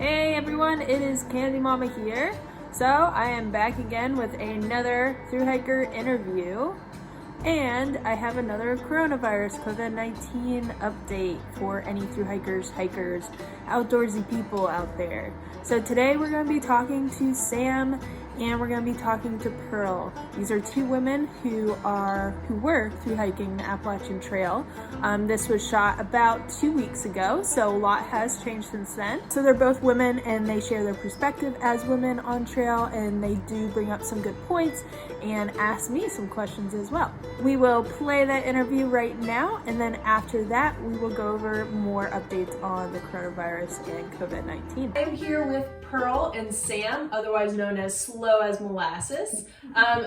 Hey everyone, it is Candy Mama here. So I am back again with another thru hiker interview, and I have another coronavirus COVID-19 update for any thru hikers, outdoorsy people out there. So today we're going to be talking to Sam and we're going to be talking to Pearl. These are two women who were thru hiking the Appalachian Trail. This was shot about 2 weeks ago, so a lot has changed since then. So they're both women and they share their perspective as women on trail, and they do bring up some good points and ask me some questions as well. We will play that interview right now, and then after that we will go over more updates on the coronavirus and COVID-19. I'm here with Pearl and Sam, otherwise known as Slow as Molasses.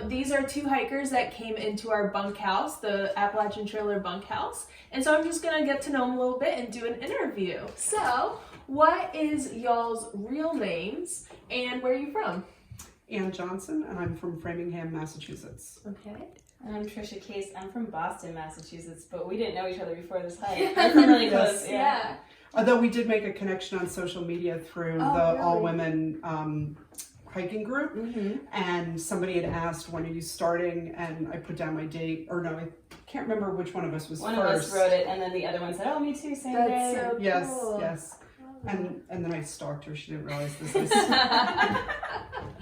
These are two hikers that came into our bunkhouse, the Appalachian Trailer bunkhouse, and so I'm just gonna get to know them a little bit and do an interview. So, what is y'all's real names and where are you from? Ann Johnson, and I'm from Framingham, Massachusetts. Okay. And I'm Trisha Case. I'm from Boston, Massachusetts, but we didn't know each other before this hike. We're from really close. Yeah. Although we did make a connection on social media through the all-women hiking group, and somebody had asked, when are you starting? And I put down my date, or no, I can't remember which one of us was One first. of us wrote it, and then the other one said, "Oh, me too, same day." That's so Yes, cool. yes. And then I stalked her. She didn't realize this.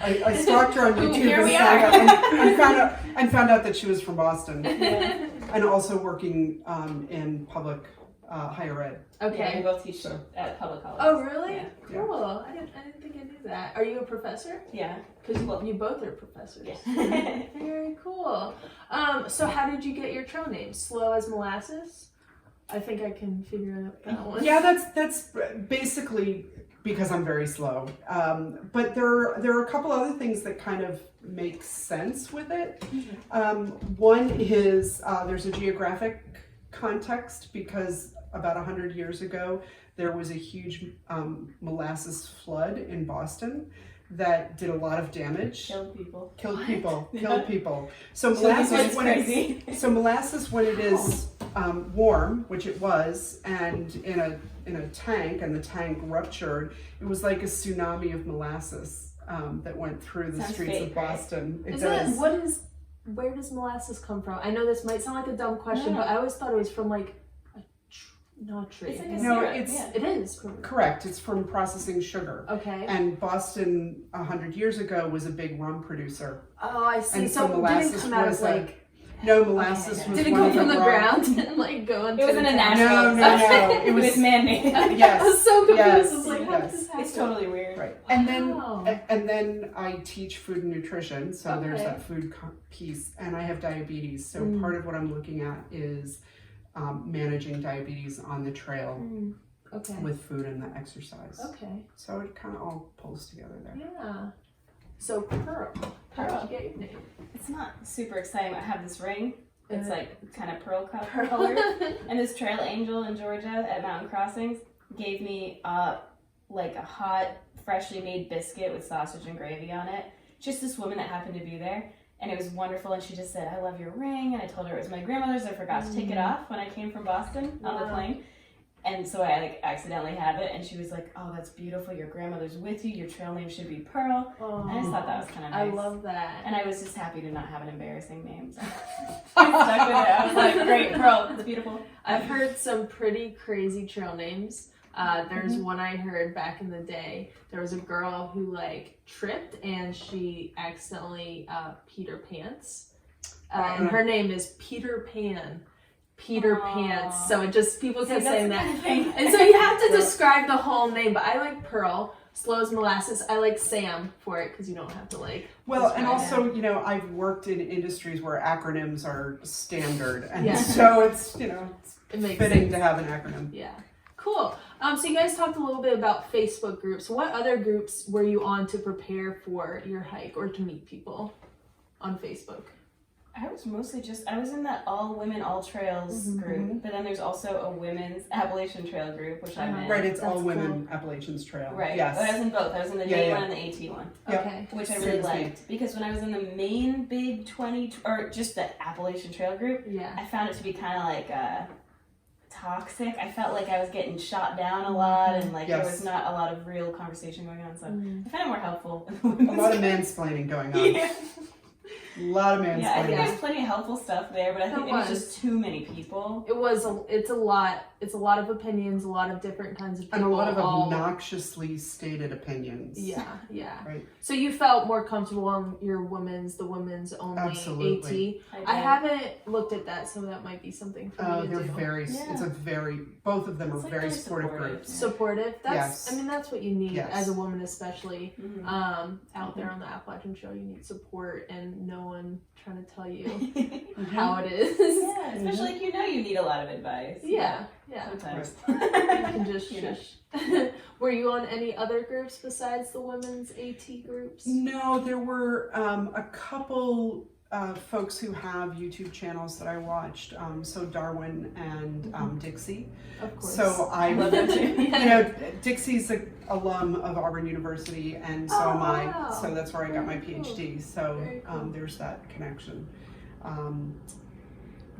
I stalked her on YouTube Here we and found out that she was from Boston, Yeah. and also working in public higher ed. Okay. Yeah, we both teach at public college. Oh, really? Yeah. Cool. I didn't think I knew that. Are you a professor? Yeah. Because you both are professors. Yeah. Very cool. So how did you get your trail name? Slow as Molasses? I think I can figure out that one. Yeah, that's basically because I'm very slow. But there are a couple other things that kind of make sense with it. One is there's a geographic context, because about 100 years ago there was a huge molasses flood in Boston that did a lot of damage. Killed people. Killed people. So So molasses, crazy. molasses when it is warm, which it was, and in a tank, and the tank ruptured, it was like a tsunami of molasses that went through the Sounds streets fake, of Boston. Right? It does. Where does molasses come from? I know this might sound like a dumb question, No. but I always thought it was from like not a tree. It's like a No, syrup. it's- yeah. It is. Correct. It's from processing sugar. Okay. And Boston 100 years ago was a big rum producer. Oh, I see. And So it didn't molasses come out was of like. No, molasses Okay. was Did it one go of from the raw- ground and like go into It wasn't the a town? natural. No. It was man-made. Yes. I was so confused. Yes, I was like, how did yes. this happen? It's totally weird. Right. Wow. And then I teach food and nutrition, so there's Okay. that food piece, and I have diabetes. So part of what I'm looking at is managing diabetes on the trail Okay. with food and the exercise. Okay. So it kind of all pulls together there. Yeah. So Pearl, how did you get your name? It's not super exciting. I have this ring. It's like kind of pearl Pearl. colored. And this trail angel in Georgia at Mountain Crossings gave me like a hot, freshly made biscuit with sausage and gravy on it. Just this woman that happened to be there. And it was wonderful. And she just said, "I love your ring." And I told her it was my grandmother's. I forgot to take it off when I came from Boston on the plane. And so I like accidentally have it. And she was like, "Oh, that's beautiful. Your grandmother's with you. Your trail name should be Pearl." Oh, I just thought that was kind of nice. I love that. And I was just happy to not have an embarrassing name. So I stuck with it. I was like, "Great, Pearl. It's beautiful." I've heard some pretty crazy trail names. There's one I heard back in the day. There was a girl who like tripped and she accidentally peed her pants. And her name is Peter Pan. Peter Pants. So it just, people kept saying that. And so you have to describe the whole name, but I like Pearl. Slow as Molasses. I like Sam for it because you don't have to like. Well, and describe also, you know, I've worked in industries where acronyms are standard, and Yeah. so it's, you know, it's it makes fitting sense. to have an acronym. Yeah. Cool. So you guys talked a little bit about Facebook groups. What other groups were you on to prepare for your hike or to meet people on Facebook? I was mostly I was in that all women, all trails group, but then there's also a women's Appalachian Trail group, which I'm in. Right, it's That's all women Appalachians Trail. Right. Yes. But I was in both. I was in the main one and the AT one, Yep. Okay. which I Same really as me. liked. Because when I was in the main big 20, or just the Appalachian Trail group, Yeah. I found it to be kind of like toxic. I felt like I was getting shot down a lot, and like there Yes. was not a lot of real conversation going on. So I find it more helpful. A lot of mansplaining going on. Yeah. A lot of mansplaining. Yeah, I think there's plenty of helpful stuff there, but I think it was just too many people. It's a lot. It's a lot of opinions, a lot of different kinds of people. And a lot of obnoxiously stated opinions. Yeah. Right. So you felt more comfortable on your the women's only Absolutely. AT. I haven't looked at that, so that might be something for me to They're do. both of them It's are like very very supportive supportive. groups. Supportive. That's Yes. I mean that's what you need Yes. as a woman, especially Mhm. out there on the Appalachian Trail. You need support and no one trying to tell you Mhm. how it is. Yeah, especially like you need a lot of advice. Yeah. Sometimes. You can just You know. shush. Were you on any other groups besides the women's AT groups? No, there were a couple folks who have YouTube channels that I watched. So Darwin and Dixie. Of course. So I love them too. You know, Dixie's an alum of Auburn University, and so am I. wow. So that's where I got my Very cool. PhD. So Very cool. there's that connection.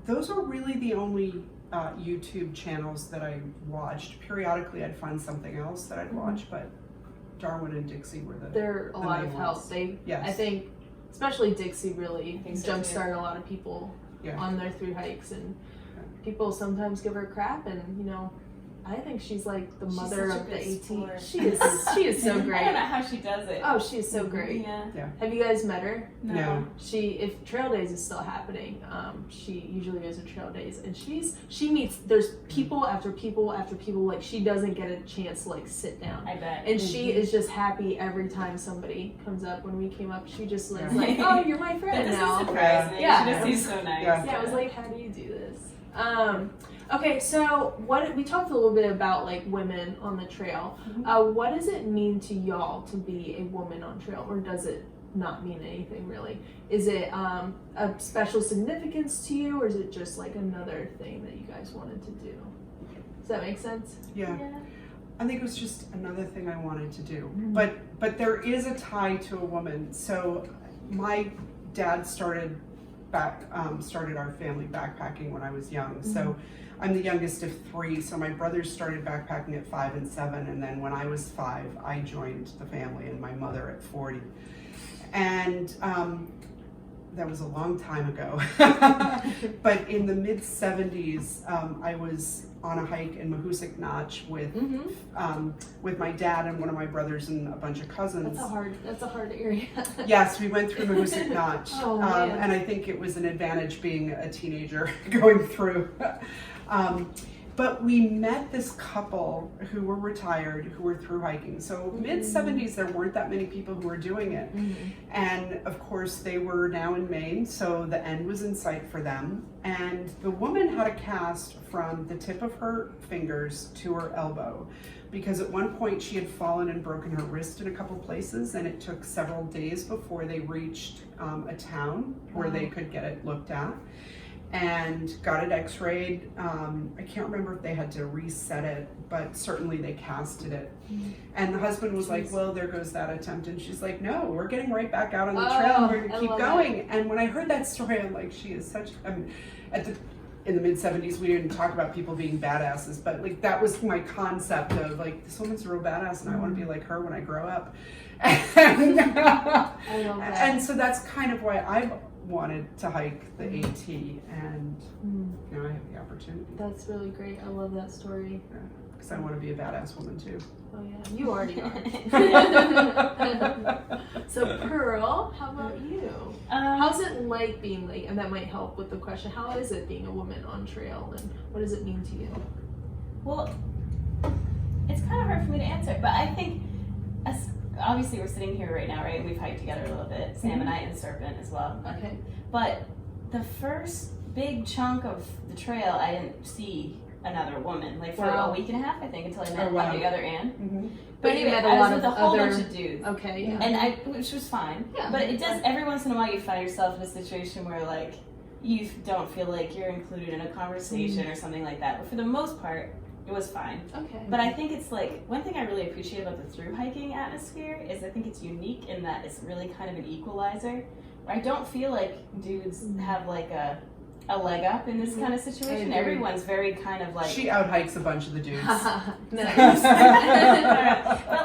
Those are really the only YouTube channels that I watched. Periodically, I'd find something else that I'd watch, but Darwin and Dixie were They're a the lot main of help. ones. They, Yes. I think, especially Dixie, really I think so, jumpstart a lot of people Yeah. on their through hikes, and people sometimes give her crap, and I think she's like the She's mother such a of the good AT. sport. She is so I don't great. know how she does it. Oh, she is so great. Yeah. Have you guys met her? No. If Trail Days is still happening, she usually goes to Trail Days, and she meets, there's people after people after people, like she doesn't get a chance to like sit down. I bet. And she is just happy every time somebody comes up. When we came up, she just was Yeah. like, "Oh, you're my That friend doesn't now." surprise me. Yeah. She just seems so nice. Yeah. Yeah, I was like, "How do you do this?" Okay, so we talked a little bit about like women on the trail. What does it mean to y'all to be a woman on trail, or does it not mean anything really? Is it a special significance to you, or is it just like another thing that you guys wanted to do? Does that make sense? Yeah. I think it was just another thing I wanted to do. Mm-hmm. But there is a tie to a woman. So my dad started our family backpacking when I was young. Mm-hmm. So I'm the youngest of three. So my brothers started backpacking at 5 and 7, and then when I was 5, I joined the family, and my mother at 40. And that was a long time ago. But in the mid 70s, I was on a hike in Mahoosic Notch with my dad and one of my brothers and a bunch of cousins. That's a hard area. Yes, we went through Mahoosic Notch. Oh, man. And I think it was an advantage being a teenager going through. But we met this couple who were retired, who were through hiking. So mid 70s, there weren't that many people who were doing it. And of course, they were now in Maine, so the end was in sight for them. And the woman had a cast from the tip of her fingers to her elbow, because at one point she had fallen and broken her wrist in a couple places, and it took several days before they reached a town where they could get it looked at. And got it x-rayed. I can't remember if they had to reset it, but certainly they casted it. And the husband was like, well, there goes that attempt. And she's like, no, we're getting right back out on the trail. We're gonna keep going. And when I heard that story, I'm like, she is such, in the mid 70s, we didn't talk about people being badasses, but like that was my concept of like, this woman's a real badass and I want to be like her when I grow up. And, I love that. and so that's kind of why I've wanted to hike the AT, and now I have the opportunity. That's really great. I love that story. Because I want to be a badass woman too. Oh yeah, you already are. So Pearl, how about you? How's it like being like, and that might help with the question, how is it being a woman on trail, and what does it mean to you? Well, it's kind of hard for me to answer, but I think, obviously we're sitting here right now, right? We've hiked together a little bit, Sam and I, and Serpent as well. Okay. But the first big chunk of the trail, I didn't see another woman, like for a week and a half, I think, until I met on the other end. But you anyway, met a I was lot with of a whole other- bunch of dudes. Okay. Yeah. And which was fine. Yeah. But it does, every once in a while you find yourself in a situation where like, you don't feel like you're included in a conversation or something like that. But for the most part, it was fine. Okay. But I think it's like, one thing I really appreciate about the through hiking atmosphere is I think it's unique in that it's really kind of an equalizer. Where I don't feel like dudes have like a a leg up in this kind of situation. Everyone's very kind of like She out-hikes a bunch of the dudes. but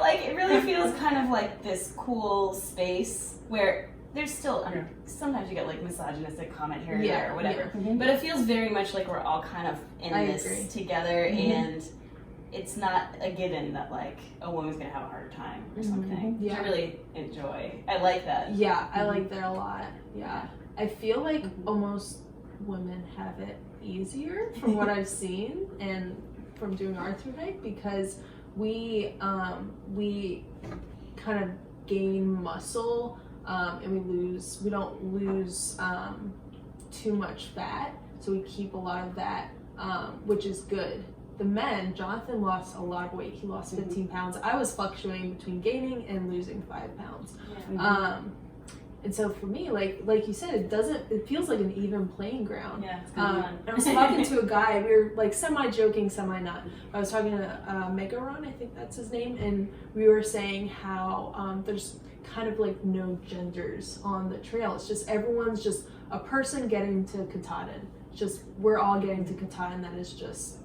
like it really feels kind of like this cool space where there's still sometimes you get like misogynistic comment here and there or whatever, but it feels very much like we're all kind of in this together, and it's not a given that like a woman's gonna have a harder time or something, which I really enjoy. I like that. I like that a lot. I feel like almost women have it easier from what I've seen and from doing our thru hike, because we kind of gain muscle, and we don't lose too much fat, so we keep a lot of that, which is good. The men, Jonathan lost a lot of weight. He lost 15 pounds. I was fluctuating between gaining and losing 5 pounds. And so for me, like you said, it feels like an even playing ground. Yeah, it's kind of fun. I was talking to a guy, we were like semi-joking, semi-not. I was talking to Megaron, I think that's his name, and we were saying how there's kind of like no genders on the trail. It's just everyone's just a person getting to Katahdin. Just we're all getting to Katahdin. That is just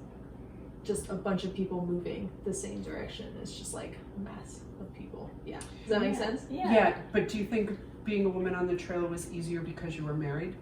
a bunch of people moving the same direction. It's just like a mass of people. Yeah. Does that make sense? Yeah, but do you think being a woman on the trail was easier because you were married?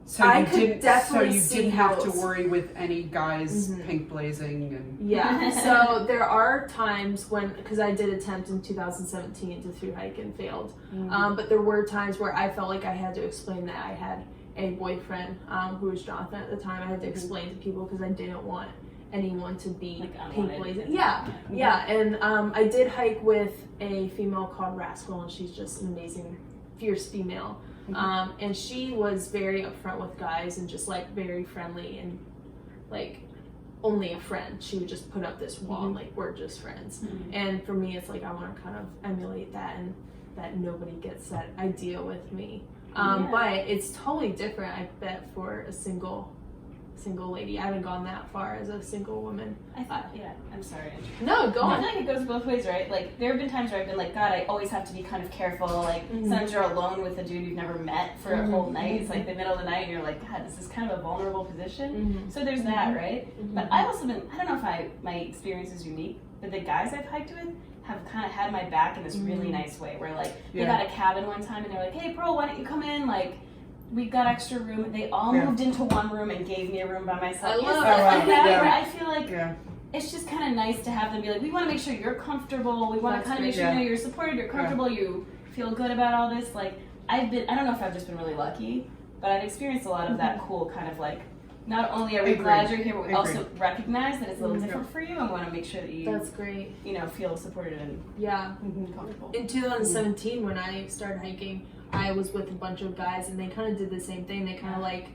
So I you could didn't, definitely so you see didn't have to those. worry with any guys pink blazing and Yeah. So there are times when, because I did attempt in 2017 to thru hike and failed, but there were times where I felt like I had to explain that I had a boyfriend who was Jonathan at the time. I had to explain to people because I didn't want anyone to be like pink blazing. Yeah. And I did hike with a female called Rascal, and she's just an amazing, fierce female. And she was very upfront with guys and just like very friendly and like only a friend. She would just put up this wall and like we're just friends. And for me, it's like I want to kind of emulate that, and that nobody gets that idea with me. But it's totally different, I bet, for a single lady. I haven't gone that far as a single woman. I thought, I'm sorry. No, go on. I feel like it goes both ways, right? Like, there have been times where I've been like, God, I always have to be kind of careful. Like, sometimes you're alone with a dude you've never met for a whole night. It's like the middle of the night, and you're like, God, this is kind of a vulnerable position. So there's that, right? But I've also been, I don't know if my experience is unique, but the guys I've hiked with have kind of had my back in this really nice way, where like, they got a cabin one time, and they're like, hey, Pearl, why don't you come in? Like, we've got extra room. They all moved into one room and gave me a room by myself. I love like that. Yeah. Where I feel like it's just kind of nice to have them be like, we want to make sure you're comfortable. We want to kind of make sure you're supported, you're comfortable, you feel good about all this. Like, I don't know if I've just been really lucky, but I've experienced a lot of that cool kind of like, not only are we glad you're here, but we also recognize that it's a little different for you, and want to make sure that you, That's great. you know, feel supported and comfortable. In 2017, when I started hiking, I was with a bunch of guys, and they kind of did the same thing. They kind of like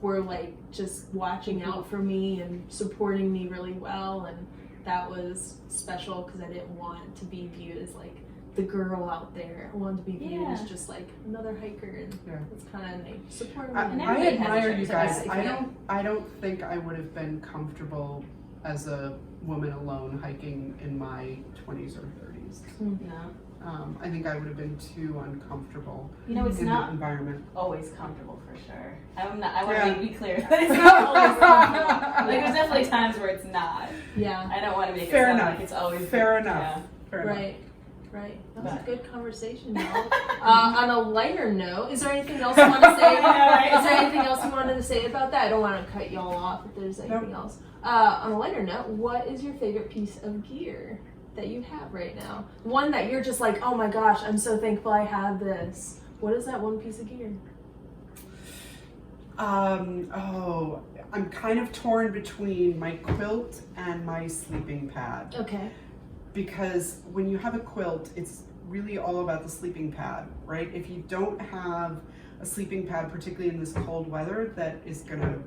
were like just watching out for me and supporting me really well, and that was special because I didn't want to be viewed as like the girl out there. I wanted to be viewed as just like another hiker, and it's kind of nice. Supporting me. I admire you guys. I don't think I would have been comfortable as a woman alone hiking in my 20s or 30s. No. I think I would have been too uncomfortable You know, it's in not that environment. always comfortable for sure. I want to be clear that it's not always comfortable. Like, there's definitely times where it's not. Yeah. I don't want to make Fair it sound enough. like it's always Fair enough. Yeah. Fair enough. Right. That was a good conversation, though. On a lighter note, is there anything else you want to say? Is there anything else you wanted to say about that? I don't want to cut y'all off if there's anything else. On a lighter note, what is your favorite piece of gear that you have right now? One that you're just like, oh my gosh, I'm so thankful I have this. What is that one piece of gear? I'm kind of torn between my quilt and my sleeping pad. Okay. Because when you have a quilt, it's really all about the sleeping pad, right? If you don't have a sleeping pad, particularly in this cold weather, that is going to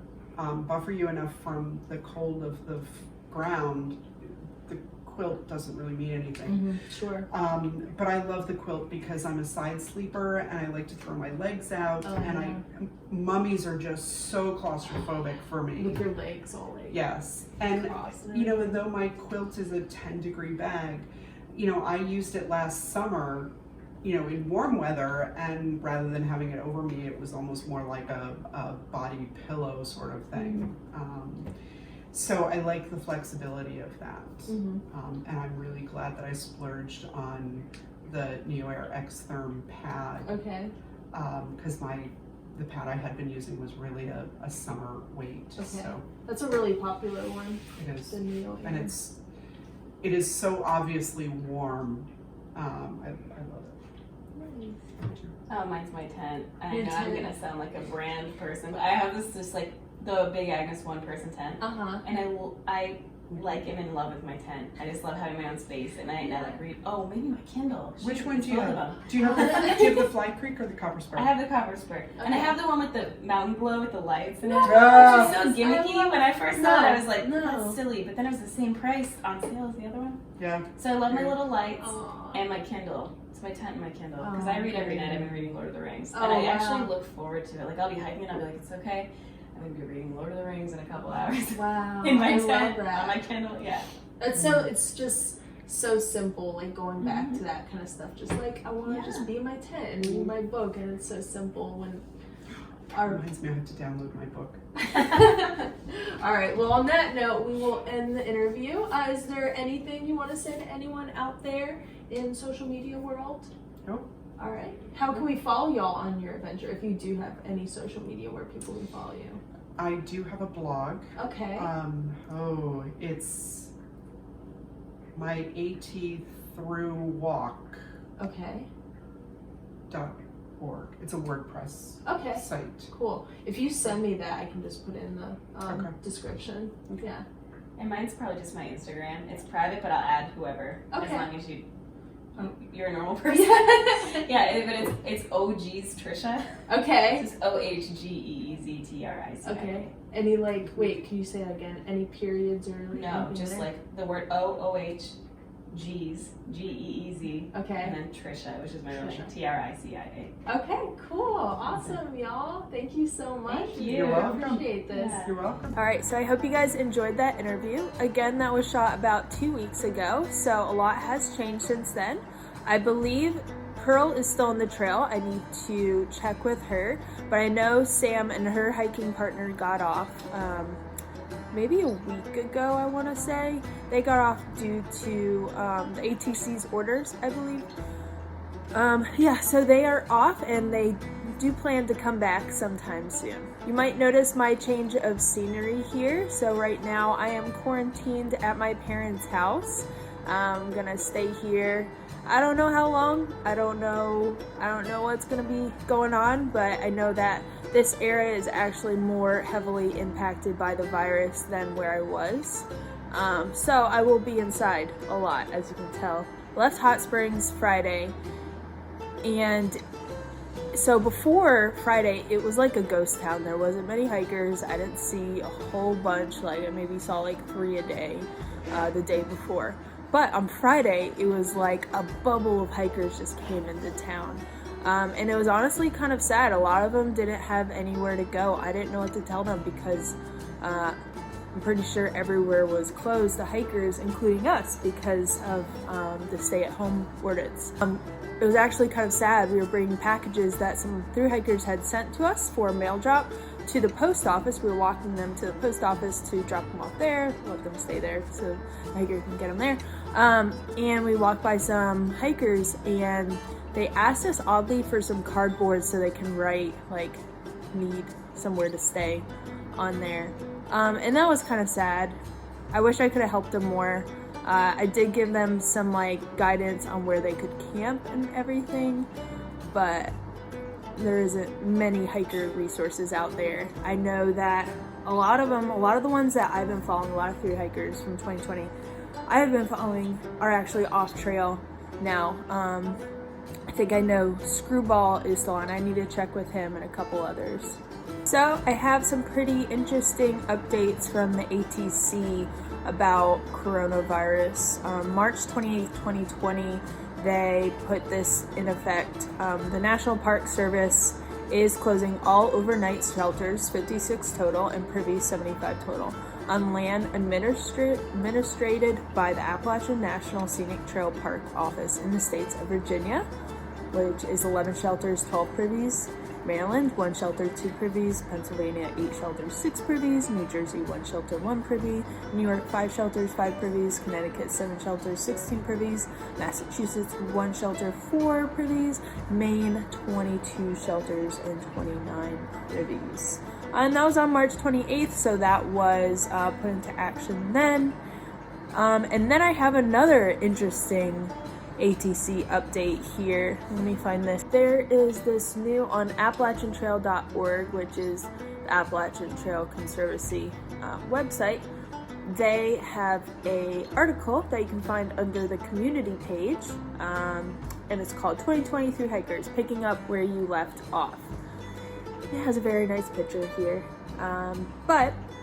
buffer you enough from the cold of the ground, the quilt doesn't really mean anything. Sure. But I love the quilt because I'm a side sleeper and I like to throw my legs out, mummies are just so claustrophobic for me. With your legs all like and crossed and you know, though my quilt is a 10-degree bag, you know, I used it last summer in warm weather, and rather than having it over me, it was almost more like a body pillow sort of thing. So I like the flexibility of that. And I'm really glad that I splurged on the NeoAir X-Therm pad. Okay. Because the pad I had been using was really a summer weight. Okay. So That's a really popular one. it is. The NeoAir. And it is so obviously warm. I love it. Oh, mine's my tent. I Your know I'm tent. gonna sound like a brand person, but I have this just like the Big Agnes one person tent, and I like am in love with my tent. I just love having my own space, and I like read. Oh, maybe my Kindle. Which Shoot, one do you both of have? them. Do you have the Fly Creek or the Copper Spur? I have the Copper Spur, and I have the one with the mountain glow with the lights in it. Ah. Which is so gimmicky. When I first saw it, I was like, No. that's silly. But then it was the same price on sale as the other one. Yeah. So I love my little lights Aw. and my Kindle. It's my tent and my Kindle. Because Oh, I read every okay. night. I've been reading Lord of the Rings. Oh, And I wow. actually look forward to it. Like, I'll be hiking and I'll be like, it's okay. I'm going to be reading Lord of the Rings in a couple hours. Wow. In my I tent, love that. on my Kindle, yeah. It's so, it's just so simple, like going back to that kind of stuff. Just like, I want to just be in my tent and read my book, and it's so simple when our... Reminds me I have to download my book. All right, well, on that note, we will end the interview. Is there anything you want to say to anyone out there in social media world? Nope. All right. How can we follow y'all on your adventure, if you do have any social media where people can follow you? I do have a blog. Okay. It's my AT Thru walk. Okay. .org. It's a WordPress Okay. site. Cool. If you send me that, I can just put it in the Okay. description. Yeah. And mine's probably just my Instagram. It's private, but I'll add whoever. As Okay. long as you're a normal person. Yeah. But it's OG's Trisha. Okay. It's OHGEEZTRICIA. Okay. Any wait, can you say that again? Any periods or No, anything just there? like the word OHG's GEEZ. Okay. And then Trisha, which is my real name, Trisha. TRICIA. Okay, cool. Awesome, y'all. Thank you so much. Thank you. You're welcome. Appreciate this. Yeah. You're welcome. All right, so I hope you guys enjoyed that interview. Again, that was shot about 2 weeks ago, so a lot has changed since then. I believe Pearl is still on the trail. I need to check with her, but I know Sam and her hiking partner got off maybe a week ago, I want to say. They got off due to the ATC's orders, I believe. Yeah, so they are off and they do plan to come back sometime soon. You might notice my change of scenery here. So right now I am quarantined at my parents' house. I'm gonna stay here. I don't know how long. I don't know what's gonna be going on, but I know that this area is actually more heavily impacted by the virus than where I was. So I will be inside a lot, as you can tell. Left Hot Springs Friday, and so before Friday, it was like a ghost town. There wasn't many hikers. I didn't see a whole bunch. Like I maybe saw like 3 a day the day before. But on Friday, it was like a bubble of hikers just came into town. And it was honestly kind of sad. A lot of them didn't have anywhere to go. I didn't know what to tell them because I'm pretty sure everywhere was closed, the hikers, including us, because of the stay-at-home ordinance. It was actually kind of sad. We were bringing packages that some thru hikers had sent to us for a mail drop to the post office. We were walking them to the post office to drop them off there, let them stay there so the hiker can get them there. And we walked by some hikers and they asked us oddly for some cardboard so they can write like need somewhere to stay on there. And that was kind of sad. I wish I could have helped them more. I did give them some like guidance on where they could camp and everything, but there isn't many hiker resources out there. I know that a lot of the ones that I've been following, a lot of thru hikers from 2020, I have been following are actually off trail now. I think I know Screwball is still on. I need to check with him and a couple others. So I have some pretty interesting updates from the ATC about coronavirus. March 28, 2020, they put this in effect. The National Park Service is closing all overnight shelters, 56 total, and Privy 75 total, on land administrated by the Appalachian National Scenic Trail Park Office in the states of Virginia, which is 11 shelters, 12 privies. Maryland, 1 shelter, 2 privies. Pennsylvania, 8 shelters, 6 privies. New Jersey, 1 shelter, 1 privy. New York, 5 shelters, 5 privies. Connecticut, 7 shelters, 16 privies. Massachusetts, 1 shelter, 4 privies. Maine, 22 shelters and 29 privies. And that was on March 28th, so that was put into action then. And then I have another interesting ATC update here. Let me find this. There is this new on AppalachianTrail.org, which is the Appalachian Trail Conservancy website. They have a article that you can find under the community page, and it's called 2020 Thru Hikers, Picking Up Where You Left Off. It has a very nice picture here.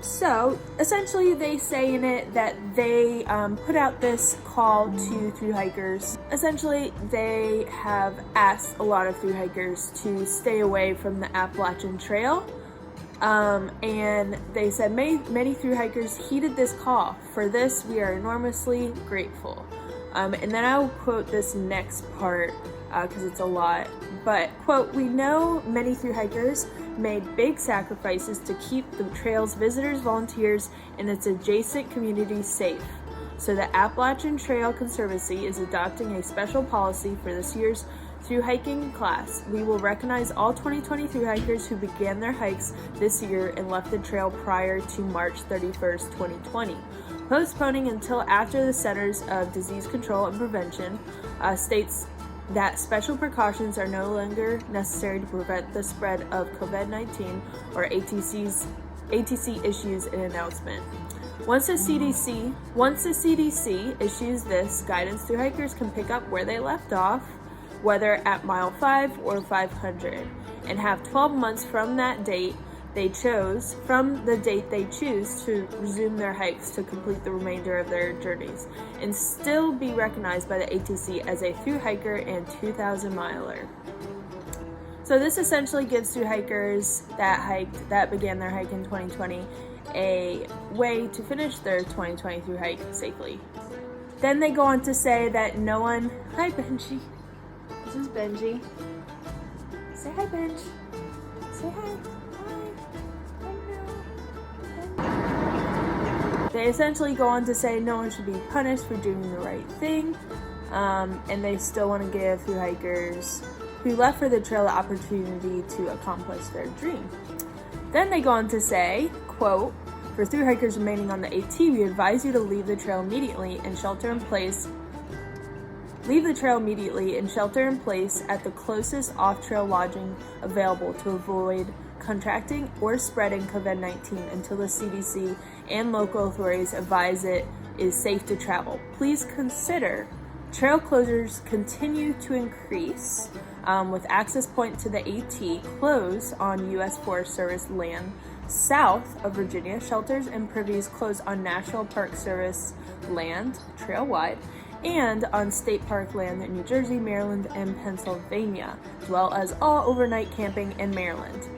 So essentially they say in it that they put out this call to thru hikers. Essentially they have asked a lot of thru hikers to stay away from the Appalachian Trail. And they said many thru hikers heeded this call. For this, we are enormously grateful. And then I will quote this next part because it's a lot. But, quote, we know many thru hikers made big sacrifices to keep the trail's visitors, volunteers, and its adjacent communities safe. So the Appalachian Trail Conservancy is adopting a special policy for this year's thru hiking class. We will recognize all 2020 thru hikers who began their hikes this year and left the trail prior to March 31st, 2020. Postponing until after the Centers of Disease Control and Prevention states that special precautions are no longer necessary to prevent the spread of COVID-19 or ATC issues an announcement. Once the CDC issues this guidance, thru hikers can pick up where they left off, whether at mile 5 or 500, and have 12 months from the date they choose to resume their hikes to complete the remainder of their journeys and still be recognized by the ATC as a thru hiker and 2,000 miler. So this essentially gives thru hikers that began their hike in 2020 a way to finish their 2020 thru hike safely. Then they go on to say that no one, hi Benji, this is Benji. Say hi Benj, say hi. They essentially go on to say no one should be punished for doing the right thing, and they still want to give thru hikers who left for the trail the opportunity to accomplish their dream. Then they go on to say, quote, for thru hikers remaining on the AT, we advise you to leave the trail immediately and shelter in place. Leave the trail immediately and shelter in place at the closest off-trail lodging available to avoid contracting or spreading COVID-19 until the CDC and local authorities advise it is safe to travel. Please consider trail closures continue to increase with access point to the AT closed on U.S. Forest Service land south of Virginia, shelters and privies closed on National Park Service land trail-wide, and on state park land in New Jersey, Maryland, and Pennsylvania, as well as all overnight camping in Maryland.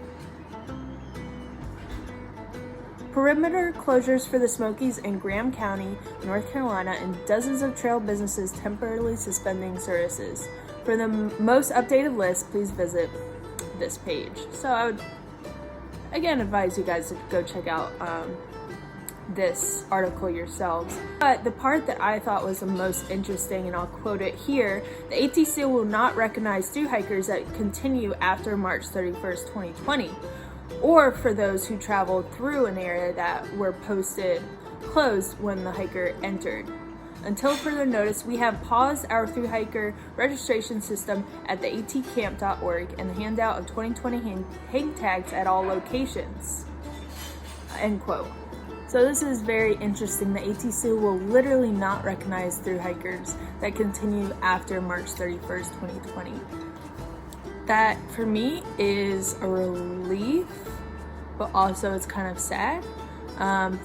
Perimeter closures for the Smokies in Graham County, North Carolina, and dozens of trail businesses temporarily suspending services. For the most updated list, please visit this page. So I would, again, advise you guys to go check out this article yourselves. But the part that I thought was the most interesting, and I'll quote it here, the ATC will not recognize thru hikers that continue after March 31st, 2020. Or for those who traveled through an area that were posted closed when the hiker entered. Until further notice, we have paused our thru hiker registration system at the atcamp.org and the handout of 2020 hang tags at all locations. End quote. So this is very interesting. The ATC will literally not recognize thru hikers that continue after March 31st, 2020. That for me is a relief, but also it's kind of sad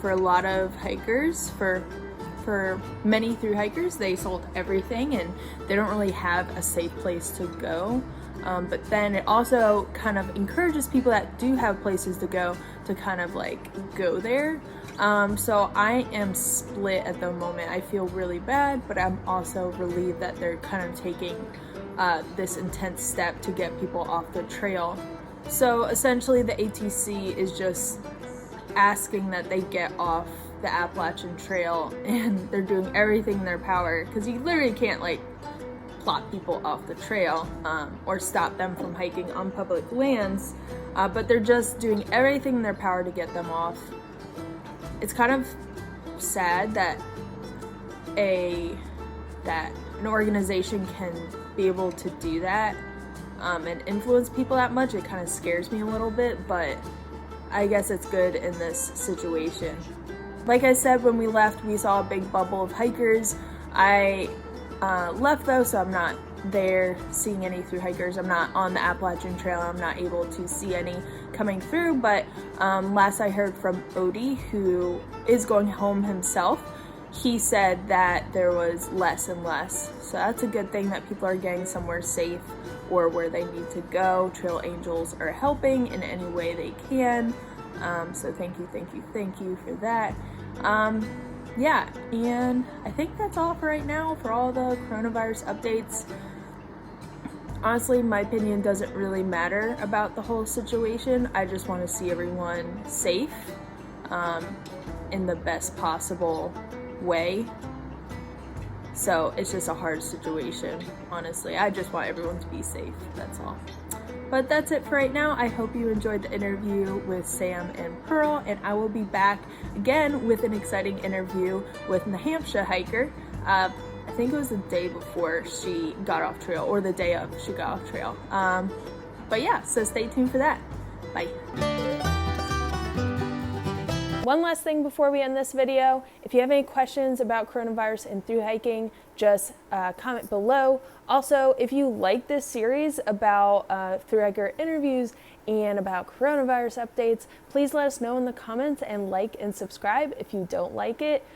for a lot of hikers. For many thru hikers, they sold everything and they don't really have a safe place to go. But then it also kind of encourages people that do have places to go to kind of like go there. So I am split at the moment. I feel really bad, but I'm also relieved that they're kind of taking this intense step to get people off the trail. So essentially the ATC is just asking that they get off the Appalachian Trail, and they're doing everything in their power, because you literally can't like plot people off the trail or stop them from hiking on public lands, but they're just doing everything in their power to get them off. It's kind of sad that an organization can be able to do that and influence people that much. It kind of scares me a little bit, but I guess it's good in this situation. Like I said, when we left, we saw a big bubble of hikers. I left though, so I'm not there seeing any through hikers. I'm not on the Appalachian Trail. I'm not able to see any coming through, but last I heard from Odie, who is going home himself, he said that there was less and less. So that's a good thing that people are getting somewhere safe or where they need to go. Trail angels are helping in any way they can. So thank you for that. Yeah, and I think that's all for right now for all the coronavirus updates. Honestly, my opinion doesn't really matter about the whole situation. I just want to see everyone safe in the best possible way. So it's just a hard situation, honestly. I just want everyone to be safe, that's all. But that's it for right now. I hope you enjoyed the interview with Sam and Pearl, and I will be back again with an exciting interview with New Hampshire hiker. I think it was the day before she got off trail, or the day of she got off trail. But yeah, so stay tuned for that. Bye. One last thing before we end this video, if you have any questions about coronavirus and through hiking, just comment below. Also, if you like this series about through hiker interviews and about coronavirus updates, please let us know in the comments and like and subscribe. If you don't like it,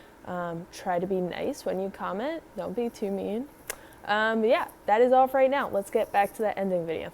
try to be nice when you comment. Don't be too mean. Yeah, that is all for right now. Let's get back to the ending video.